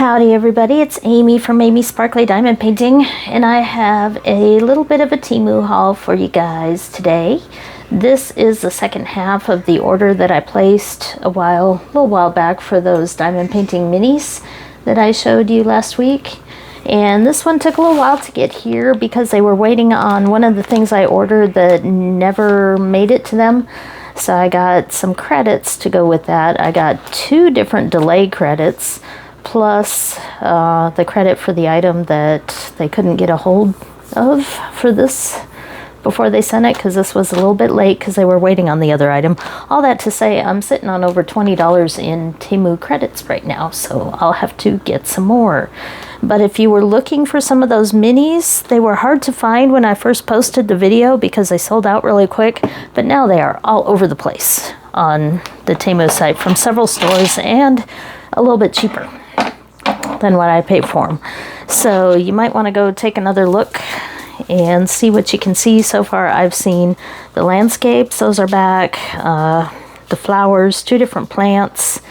Howdy everybody, it's Amy from Amy's Sparkly Diamond Painting, and I have a little bit of a Temu haul for you guys today. This is the second half of the order that I placed a little while back for those diamond painting minis that I showed you last week. And this one took a little while to get here because they were waiting on one of the things I ordered that never made it to them. So I got some credits to go with that. I got 2 different delay credits, plus the credit for the item that they couldn't get a hold of for this before they sent it, because this was a little bit late because they were waiting on the other item. All that to say, I'm sitting on over $20 in Temu credits right now, so I'll have to get some more. But if you were looking for some of those minis, they were hard to find when I first posted the video because they sold out really quick, but now they are all over the place on the Temu site from several stores and a little bit cheaper than what I paid for them. So you might want to go take another look and see what you can see. So far I've seen the landscapes, those are back, the flowers, 2 different plants,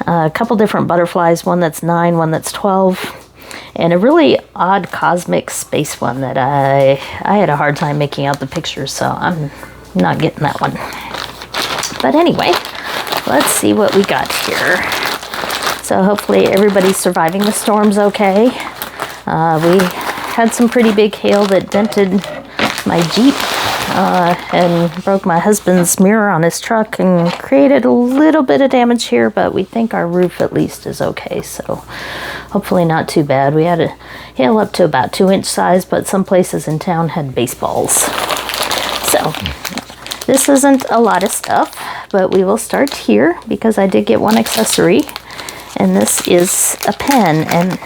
a couple different butterflies, one that's 9, one that's 12, and a really odd cosmic space one that I had a hard time making out the pictures, so I'm not getting that one. But anyway, let's see what we got here. So hopefully everybody's surviving the storms okay. We had some pretty big hail that dented my Jeep and broke my husband's mirror on his truck and created a little bit of damage here, but we think our roof at least is okay, so hopefully not too bad. We had a hail up to about 2-inch size, but some places in town had baseballs. So this isn't a lot of stuff, but we will start here because I did get one accessory, and this is a pen. And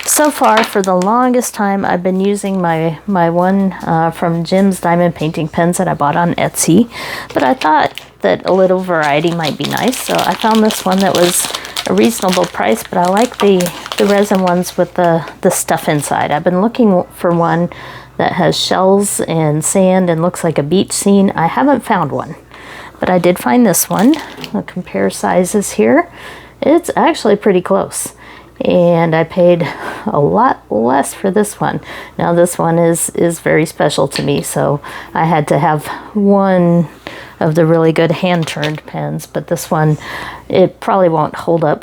so far, for the longest time, I've been using my one from Jim's diamond painting pens that I bought on Etsy, but I thought that a little variety might be nice, so I found this one that was a reasonable price, but I like the resin ones with the stuff inside. I've been looking for one that has shells and sand and looks like a beach scene. I haven't found one, but I did find this one. I'll compare sizes here. It's actually pretty close. And I paid a lot less for this one. Now this one is very special to me, so I had to have one of the really good hand-turned pens, but this one, it probably won't hold up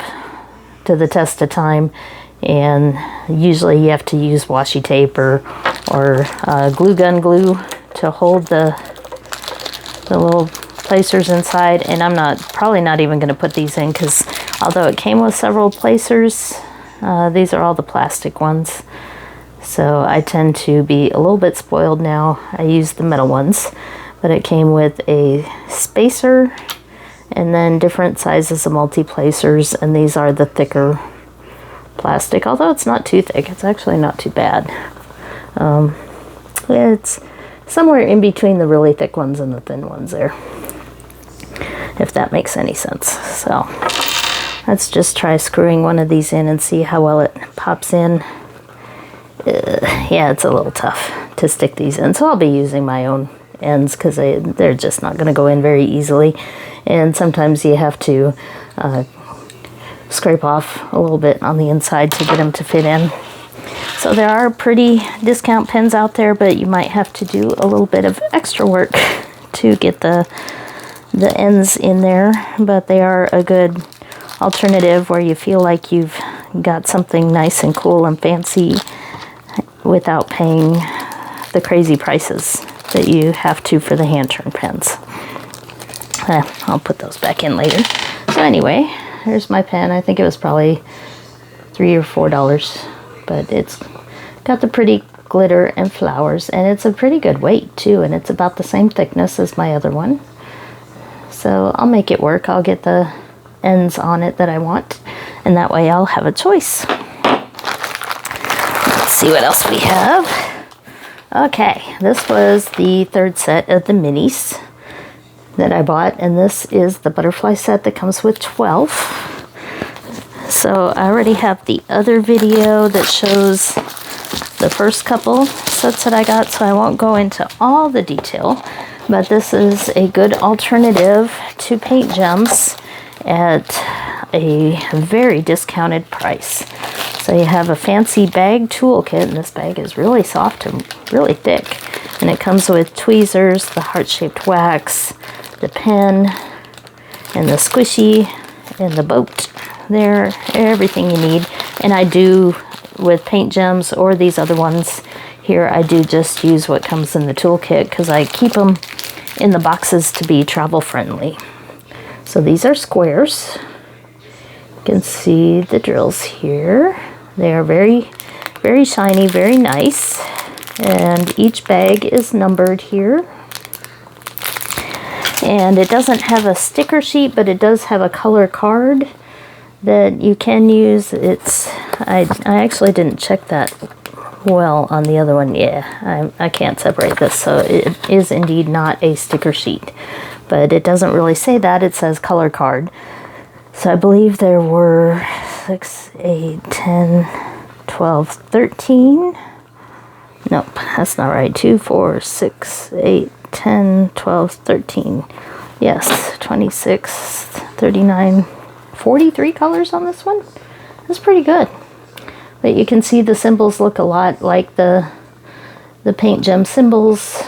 to the test of time, and usually you have to use washi tape or glue gun glue to hold the little placers inside. And I'm probably not even going to put these in, because although it came with several placers, these are all the plastic ones, so I tend to be a little bit spoiled now. I use the metal ones, but it came with a spacer and then different sizes of multi-placers, and these are the thicker plastic, although it's not too thick. It's actually not too bad. It's somewhere in between the really thick ones and the thin ones there, if that makes any sense. So let's just try screwing one of these in and see how well it pops in. Yeah, it's a little tough to stick these in, so I'll be using my own ends because they're just not going to go in very easily. And sometimes you have to scrape off a little bit on the inside to get them to fit in. So there are pretty discount pens out there, but you might have to do a little bit of extra work to get the ends in there. But they are a good alternative where you feel like you've got something nice and cool and fancy without paying the crazy prices that you have to for the hand-turned pens. I'll put those back in later. So anyway, here's my pen. I think it was probably $3 or $4, but it's got the pretty glitter and flowers, and it's a pretty good weight too, and it's about the same thickness as my other one. So I'll make it work. I'll get the ends on it that I want, and that way I'll have a choice. Let's see what else we have. Okay, this was the 3rd set of the minis that I bought, and this is the butterfly set that comes with 12. So I already have the other video that shows the first couple sets that I got, so I won't go into all the detail, but this is a good alternative to paint gems at a very discounted price. So you have a fancy bag toolkit, and this bag is really soft and really thick. And it comes with tweezers, the heart-shaped wax, the pen, and the squishy, and the boat there, everything you need. And I do, with paint gems or these other ones here, I do just use what comes in the toolkit because I keep them in the boxes to be travel friendly. So these are squares. You can see the drills here. They are very, very shiny, very nice. And each bag is numbered here. And it doesn't have a sticker sheet, but it does have a color card that you can use. I actually didn't check that well on the other one. Yeah, I can't separate this, so it is indeed not a sticker sheet. But it doesn't really say that, it says color card. So I believe there were 6, 8, 10, 12, 13. Nope, that's not right. 2, 4, 6, 8, 10, 12, 13. Yes, 26, 39, 43 colors on this one. That's pretty good. But you can see the symbols look a lot like the paint gem symbols.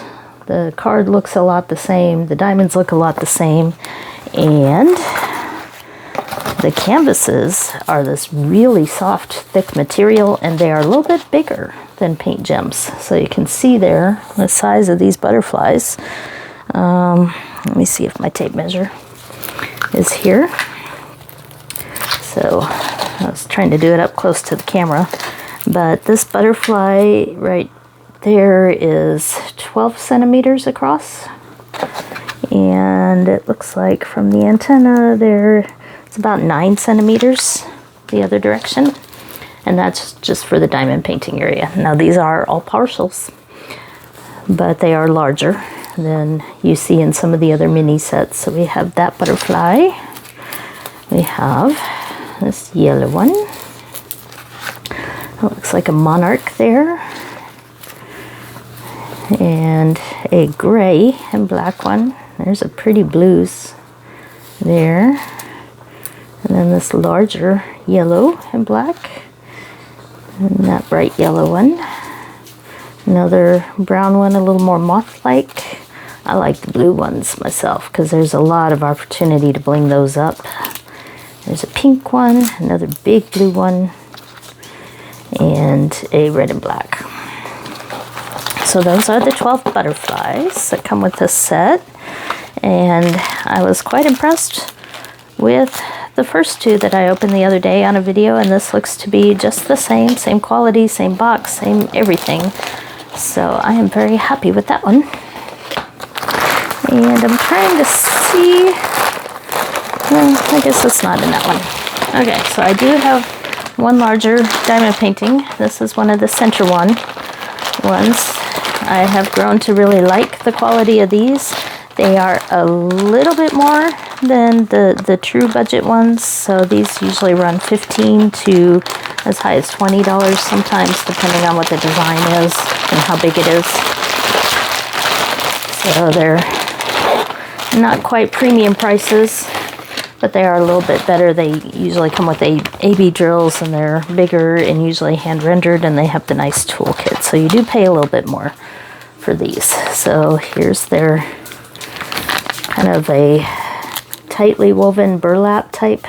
The card looks a lot the same. The diamonds look a lot the same. And the canvases are this really soft, thick material, and they are a little bit bigger than paint gems. So you can see there the size of these butterflies. Let me see if my tape measure is here. So I was trying to do it up close to the camera, but this butterfly right there is 12 centimeters across, and it looks like from the antenna there it's about 9 centimeters the other direction, and that's just for the diamond painting area. Now these are all partials, but they are larger than you see in some of the other mini sets. So we have that butterfly, we have this yellow one, it looks like a monarch there, and a gray and black one. There's a pretty blues there, and then this larger yellow and black, and that bright yellow one, another brown one, a little more moth-like. I like the blue ones myself because there's a lot of opportunity to bling those up. There's a pink one, another big blue one, and a red and black. So those are the 12 butterflies that come with this set, and I was quite impressed with the first two that I opened the other day on a video, and this looks to be just the same quality, same box, same everything. So I am very happy with that one. And I'm trying to see, well, I guess it's not in that one. Okay, so I do have one larger diamond painting. This is one of the center ones. I have grown to really like the quality of these. They are a little bit more than the true budget ones, so these usually run $15 to as high as $20 sometimes, depending on what the design is and how big it is. So they're not quite premium prices, but they are a little bit better. They usually come with AB drills, and they're bigger and usually hand rendered, and they have the nice toolkit. So you do pay a little bit more for these. So here's their kind of a tightly woven burlap type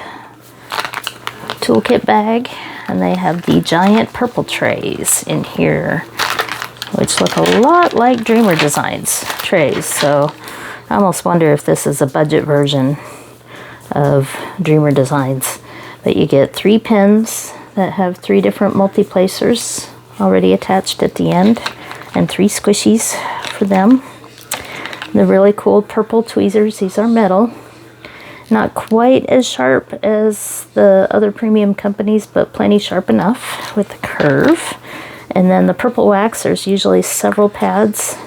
toolkit bag, and they have the giant purple trays in here, which look a lot like Dreamer Designs trays. So I almost wonder if this is a budget version of Dreamer Designs. But you get 3 pins that have 3 different multi-placers already attached at the end, and 3 squishies for them. The really cool purple tweezers, these are metal. Not quite as sharp as the other premium companies, but plenty sharp enough with the curve. And then the purple wax, there's usually several pads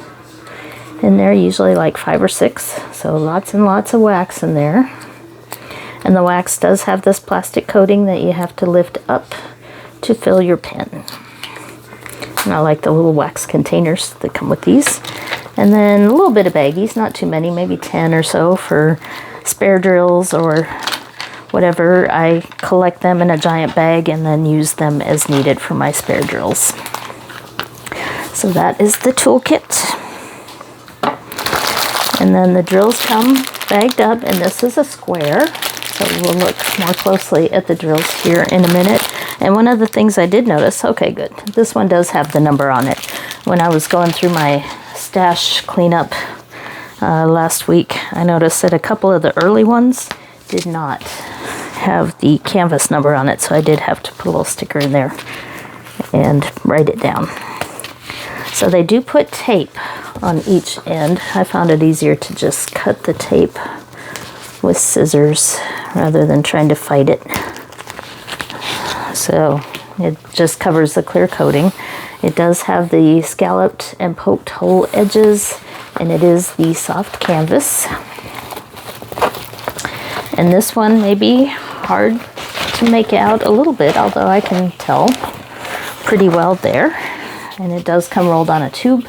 in there, usually like 5 or 6. So lots and lots of wax in there. And the wax does have this plastic coating that you have to lift up to fill your pen. And I like the little wax containers that come with these. And then a little bit of baggies, not too many, maybe 10 or so for spare drills or whatever, I collect them in a giant bag and then use them as needed for my spare drills. So that is the toolkit. And then the drills come bagged up, and this is a square. So we'll look more closely at the drills here in a minute. And one of the things I did notice, okay, good, this one does have the number on it. When I was going through my stash cleanup last week, I noticed that a couple of the early ones did not have the canvas number on it, so I did have to put a little sticker in there and write it down. So they do put tape on each end. I found it easier to just cut the tape with scissors rather than trying to fight it. So it just covers the clear coating. It does have the scalloped and poked hole edges, and it is the soft canvas. And this one may be hard to make out a little bit, although I can tell pretty well there. And it does come rolled on a tube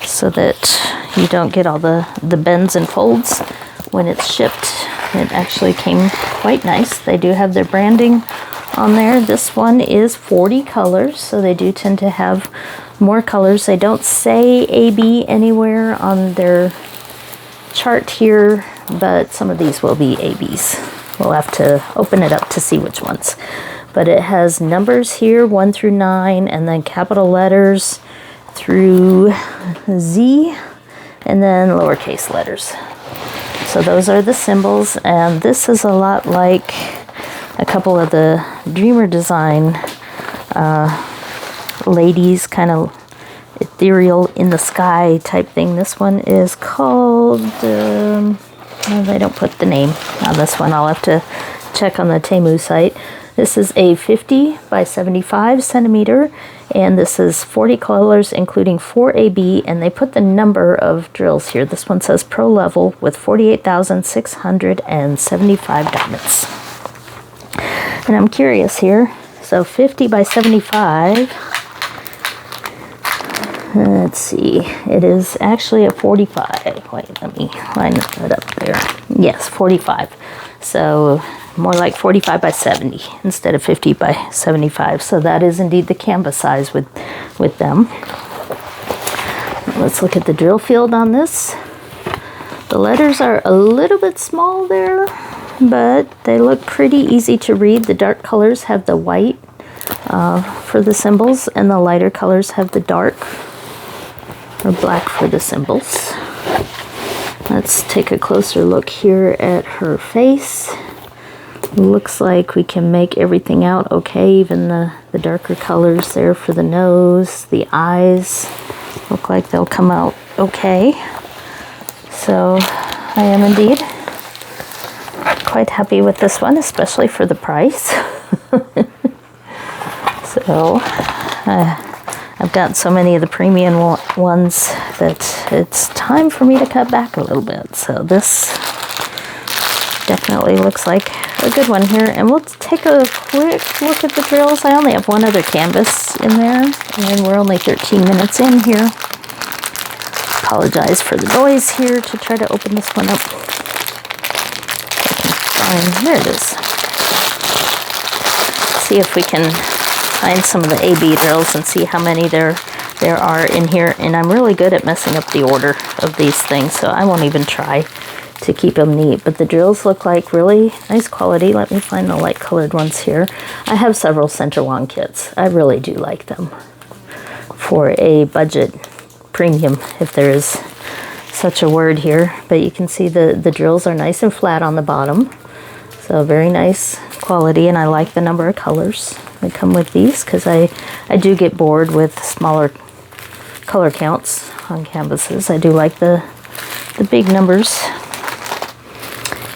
so that you don't get all the bends and folds when it's shipped. It actually came quite nice. They do have their branding on there. This one is 40 colors, so they do tend to have more colors. They don't say AB anywhere on their chart here, but some of these will be ABs. We'll have to open it up to see which ones. But it has numbers here, 1 through 9, and then capital letters through Z, and then lowercase letters. So those are the symbols, and this is a lot like a couple of the Dreamer Design ladies, kind of ethereal in the sky type thing. This one is called, well, they don't put the name on this one. I'll have to check on the Temu site. This is a 50 by 75 centimeter, and this is 40 colors, including 4 AB, and they put the number of drills here. This one says pro level with 48,675 diamonds. And I'm curious here, so 50 by 75, let's see, it is actually a 45. Wait, let me line that up there. Yes, 45. So more like 45 by 70 instead of 50 by 75. So that is indeed the canvas size with them. Let's look at the drill field on this. The letters are a little bit small there, but they look pretty easy to read. The dark colors have the white for the symbols, and the lighter colors have the dark or black for the symbols. Let's take a closer look here at her face. Looks like we can make everything out okay, even the darker colors there for the nose. The eyes look like they'll come out okay. So I am indeed quite happy with this one, especially for the price. So I've got so many of the premium ones that it's time for me to cut back a little bit. So this definitely looks like a good one here. And we'll take a quick look at the drills. I only have one other canvas in there, and we're only 13 minutes in here. Apologize for the noise here to try to open this one up. There it is. See if we can find some of the AB drills and see how many there are in here. And I'm really good at messing up the order of these things, so I won't even try to keep them neat. But the drills look like really nice quality. Let me find the light colored ones here. I have several center wand kits. I really do like them for a budget premium, if there is such a word here. But you can see the drills are nice and flat on the bottom. So very nice quality, and I like the number of colors that come with these, because I do get bored with smaller color counts on canvases. I do like the big numbers.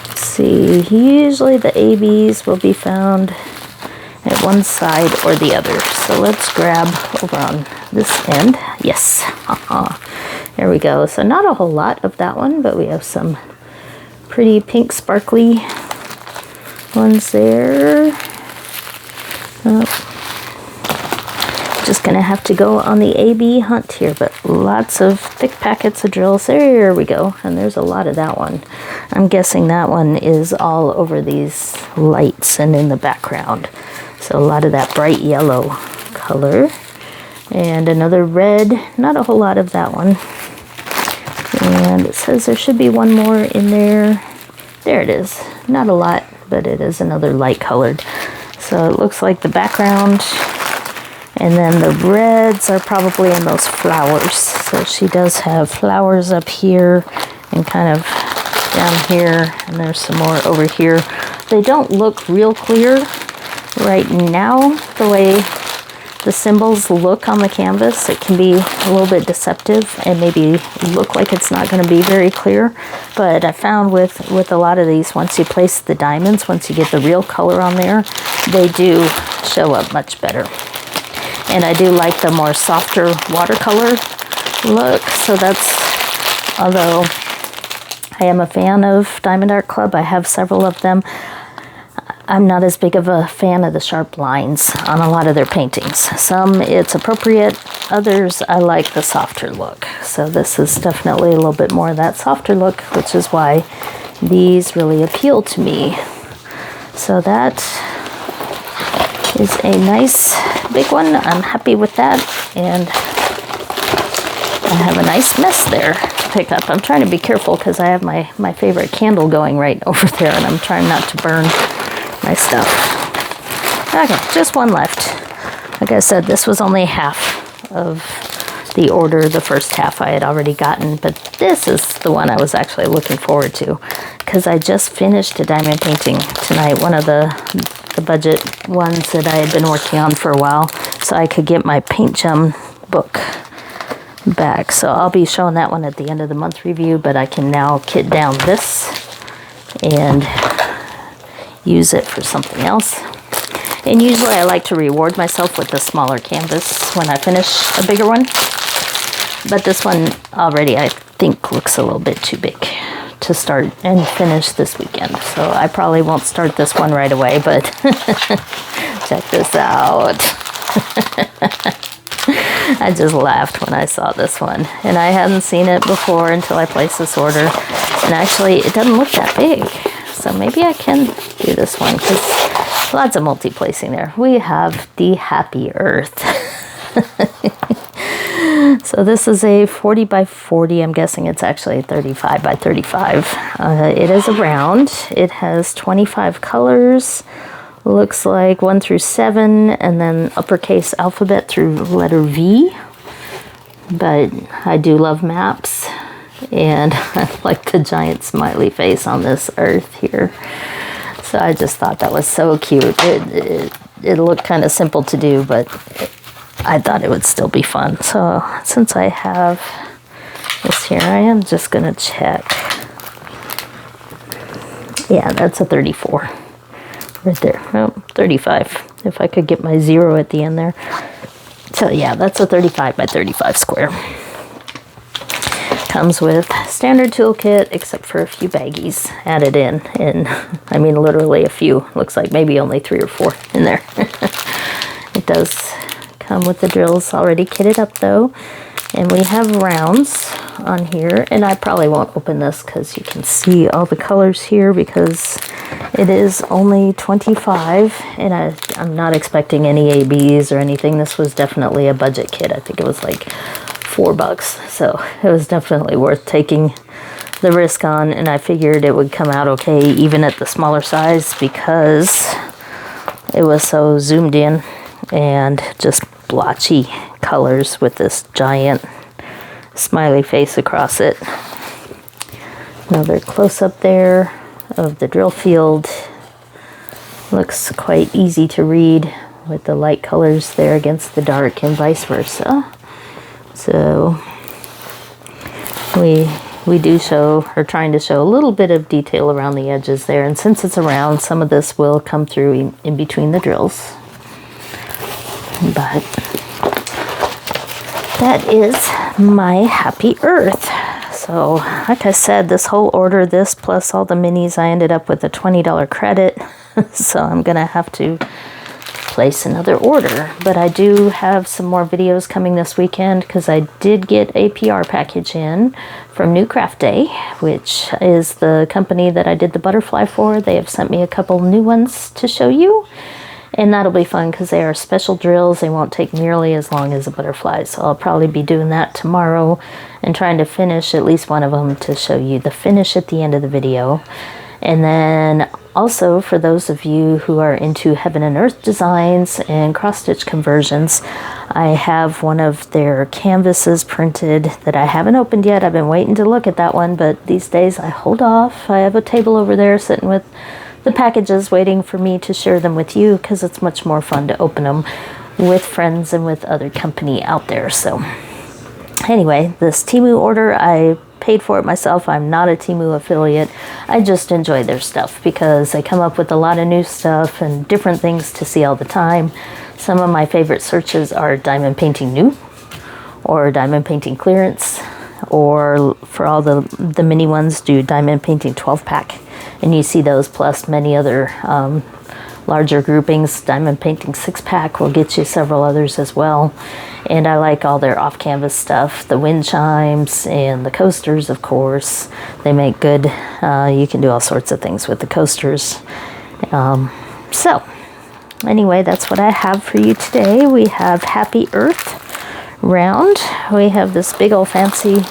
Let's see, usually the ABs will be found at one side or the other. So let's grab over on this end. Yes, there we go. So not a whole lot of that one, but we have some pretty pink sparkly ones there. Oh. Just just gonna have to go on the AB hunt here, but lots of thick packets of drills. There we go, and there's a lot of that one. I'm guessing that one is all over these lights and in the background. So a lot of that bright yellow color. And another red, not a whole lot of that one. And it says there should be one more in there. There it is. Not a lot, but it is another light colored. So it looks like the background. And then the reds are probably in those flowers. So she does have flowers up here and kind of down here. And there's some more over here. They don't look real clear right now, the way the symbols look on the canvas. It can be a little bit deceptive and maybe look like it's not going to be very clear. But I found with a lot of these, once you place the diamonds, once you get the real color on there, they do show up much better. And I do like the more softer watercolor look. So that's, although I am a fan of Diamond Art Club, I have several of them, I'm not as big of a fan of the sharp lines on a lot of their paintings. Some it's appropriate, others I like the softer look. So this is definitely a little bit more of that softer look, which is why these really appeal to me. So that is a nice big one. I'm happy with that, and I have a nice mess there to pick up. I'm trying to be careful because I have my favorite candle going right over there, and I'm trying not to burn my stuff. Okay, just one left. Like I said, this was only half of the order. The first half I had already gotten, but this is the one I was actually looking forward to because I just finished a diamond painting tonight, one of the budget ones that I had been working on for a while, so I could get my paint gem book back. So I'll be showing that one at the end of the month review, but I can now kit down this and use it for something else. And usually I like to reward myself with a smaller canvas when I finish a bigger one. But this one already I think looks a little bit too big to start and finish this weekend. So I probably won't start this one right away, but check this out. I just laughed when I saw this one. And I hadn't seen it before until I placed this order. And actually it doesn't look that big. So maybe I can do this one because lots of multi-placing there. We have the Happy Earth. So this is a 40 by 40. I'm guessing it's actually 35 by 35. It is a round. It has 25 colors. Looks like 1 through 7 and then uppercase alphabet through letter V. But I do love maps. And I like the giant smiley face on this earth here. So I just thought that was so cute. It looked kind of simple to do, but I thought it would still be fun. So since I have this here, I am just going to check. Yeah, that's a 34 right there. Oh, 35. If I could get my 0 at the end there. So yeah, that's a 35 by 35 square. Comes with standard toolkit, except for a few baggies added in. And I mean, literally a few. Looks like maybe only 3 or 4 in there. It does come with the drills already kitted up though. And we have rounds on here. And I probably won't open this because you can see all the colors here because it is only 25. And I'm not expecting any ABs or anything. This was definitely a budget kit. I think it was like $4, so it was definitely worth taking the risk on, and I figured it would come out okay even at the smaller size because it was so zoomed in and just blotchy colors with this giant smiley face across it. Another close-up there of the drill field. Looks quite easy to read with the light colors there against the dark and vice versa. So we do show, or trying to show a little bit of detail around the edges there. And since it's a round, some of this will come through in between the drills. But that is my Happy Earth. So like I said, this whole order, this plus all the minis, I ended up with a $20 credit. So I'm going to have to place another order. But I do have some more videos coming this weekend because I did get a PR package in from New Craft Day, which is the company that I did the butterfly for. They have sent me a couple new ones to show you. And that'll be fun because they are special drills. They won't take nearly as long as a butterfly. So I'll probably be doing that tomorrow and trying to finish at least one of them to show you the finish at the end of the video. And then also for those of you who are into heaven and earth designs and cross-stitch conversions, I have one of their canvases printed that I haven't opened yet. I've been waiting to look at that one, but these days I hold off. I have a table over there sitting with the packages waiting for me to share them with you because it's much more fun to open them with friends and with other company out there. So anyway, this Temu order, I paid for it myself. I'm not a Temu affiliate. I just enjoy their stuff because they come up with a lot of new stuff and different things to see all the time. Some of my favorite searches are diamond painting new or diamond painting clearance, or for all the mini ones, do diamond painting 12-pack. And you see those plus many other larger groupings. Diamond painting 6-pack will get you several others as well. And I like all their off-canvas stuff, the wind chimes and the coasters, of course. They make good, you can do all sorts of things with the coasters. So anyway, that's what I have for you today. We have Happy Earth round. We have this big old fancy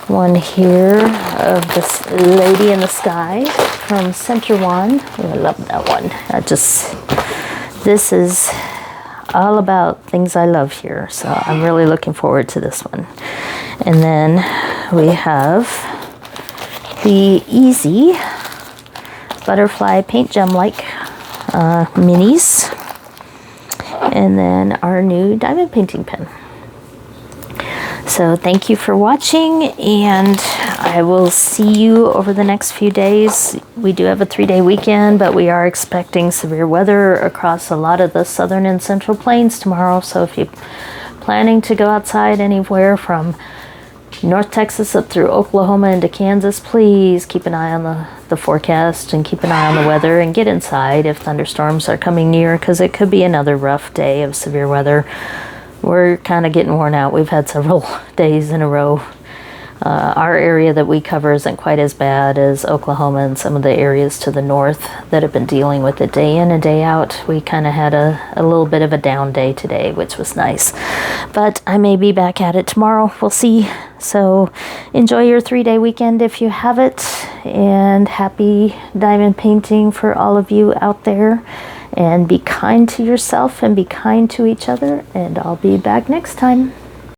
one here of this lady in the sky from Center One. Oh, I love that one. This is all about things I love here, so I'm really looking forward to this one. And then we have the Easy Butterfly Paint Gem-like minis, and then our new diamond painting pen. So thank you for watching, and I will see you over the next few days. We do have a 3-day weekend, but we are expecting severe weather across a lot of the southern and central plains tomorrow. So if you're planning to go outside anywhere from North Texas up through Oklahoma into Kansas, please keep an eye on the forecast and keep an eye on the weather and get inside if thunderstorms are coming near, because it could be another rough day of severe weather. We're kind of getting worn out. We've had several days in a row. Our area that we cover isn't quite as bad as Oklahoma and some of the areas to the north that have been dealing with it day in and day out. We kind of had a little bit of a down day today, which was nice. But I may be back at it tomorrow. We'll see. So enjoy your 3-day weekend if you have it. And happy diamond painting for all of you out there. And be kind to yourself and be kind to each other. And I'll be back next time.